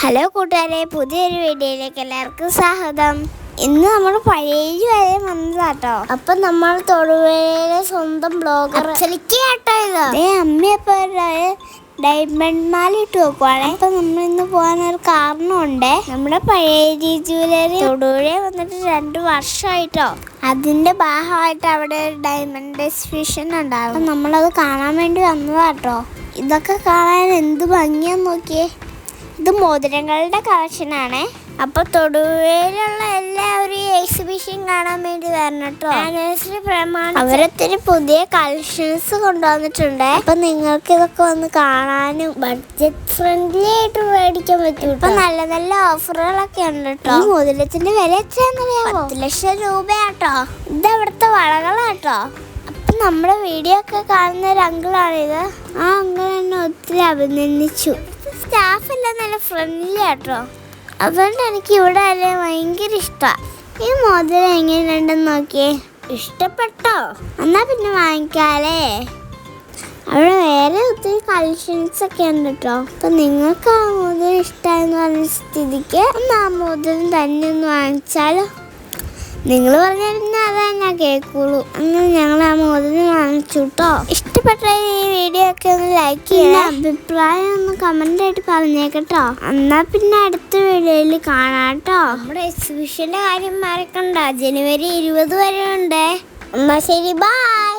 Hello കൂട്ടുകാരെ, പുതിയൊരു വീഡിയോയിലേക്ക് എല്ലാവർക്കും സ്വാഗതം. ഇന്ന് നമ്മൾ പഴയ വരെ വന്നതാട്ടോ. അപ്പൊ നമ്മൾ തൊടുപുഴയിലെ സ്വന്തം ബ്ലോഗർ കേട്ടോ ഇത് അമ്മയപ്പോ ഡയമണ്ട് മാല ഇട്ട് നോക്കുവാണേ. അപ്പൊ നമ്മൾ ഇന്ന് പോകാനൊരു കാരണമുണ്ട്. നമ്മുടെ പഴയ ജ്വല്ലറി തൊടുപുഴ വന്നിട്ട് 2 വർഷമായിട്ടോ. അതിന്റെ ഭാഗമായിട്ട് അവിടെ ഒരു ഡയമണ്ട് എക്സിബിഷൻ ഉണ്ടാകും. നമ്മളത് കാണാൻ വേണ്ടി വന്നതാട്ടോ. ഇതൊക്കെ കാണാൻ എന്ത് ഭംഗിയാന്ന് നോക്കിയേ. ഇത് മോതിരങ്ങളുടെ കളക്ഷനാണ്. അപ്പൊ തൊടുപുഴയിലുള്ള എല്ലാവരും ഈ എക്സിബിഷൻ കാണാൻ വേണ്ടി വരണം കേട്ടോ. ആനിവേഴ്സറി പ്രമാണം അവരൊത്തിരി പുതിയ കളക്ഷൻസ് കൊണ്ടുവന്നിട്ടുണ്ട്. അപ്പൊ നിങ്ങൾക്ക് ഇതൊക്കെ വന്ന് കാണാനും ബഡ്ജറ്റ് ഫ്രണ്ട്ലി ആയിട്ട് മേടിക്കാൻ പറ്റും. ഇപ്പൊ നല്ല നല്ല ഓഫറുകളൊക്കെ ഉണ്ട് കേട്ടോ. ഈ മോതിരത്തിന്റെ വില എത്രയാണെന്നറിയാമോ? 10 ലക്ഷം രൂപയാട്ടോ. ഇത് അവിടുത്തെ വളകളാട്ടോ. അപ്പൊ നമ്മുടെ വീഡിയോ ഒക്കെ കാണുന്ന ഒരു അങ്കിളാണിത്. ആ അങ്കിൾ എന്നെ ഒത്തിരി അഭിനന്ദിച്ചു. സ്റ്റാഫ് എല്ലാം നല്ല ഫ്രണ്ട്ലി ആട്ടോ. അതുകൊണ്ട് എനിക്ക് ഇവിടെ അല്ലേ ഭയങ്കര ഇഷ്ടമാണ്. ഈ മോതിരം എങ്ങനെയുണ്ടെന്ന് നോക്കിയേ. ഇഷ്ടപ്പെട്ടോ? എന്നാ പിന്നെ വാങ്ങിക്കാലേ. അവിടെ വേറെ ഒത്തിരി കളക്ഷൻസ് ഒക്കെ ഉണ്ട് കേട്ടോ. അപ്പൊ നിങ്ങൾക്ക് ആ മോതിരം ഇഷ്ടമായെന്ന് പറഞ്ഞ സ്ഥിതിക്ക് ഒന്ന് ആ മോതിരം തന്നെ ഒന്ന് വാങ്ങിച്ചാലോ. നിങ്ങൾ പറഞ്ഞാൽ അതാ ഞാൻ കേൾക്കുള്ളൂ. അങ്ങനെ ഞങ്ങൾ ആ മോതിരം വാങ്ങിച്ചു കേട്ടോ. ഇഷ്ടപ്പെട്ട ഈ വീഡിയോ ഒക്കെ ഒന്ന് ലൈക്ക് ചെയ്യുക, അഭിപ്രായം ഒന്ന് കമന്റ് ആയിട്ട് പറഞ്ഞേക്കട്ടോ. എന്നാ പിന്നെ അടുത്ത വീഡിയോയിൽ കാണാം കേട്ടോ. നമ്മുടെ എക്സിബിഷന്റെ കാര്യം മറക്കണ്ട. ജനുവരി 20 വരെ ഉണ്ട്. എന്നാ ശരി, ബൈ.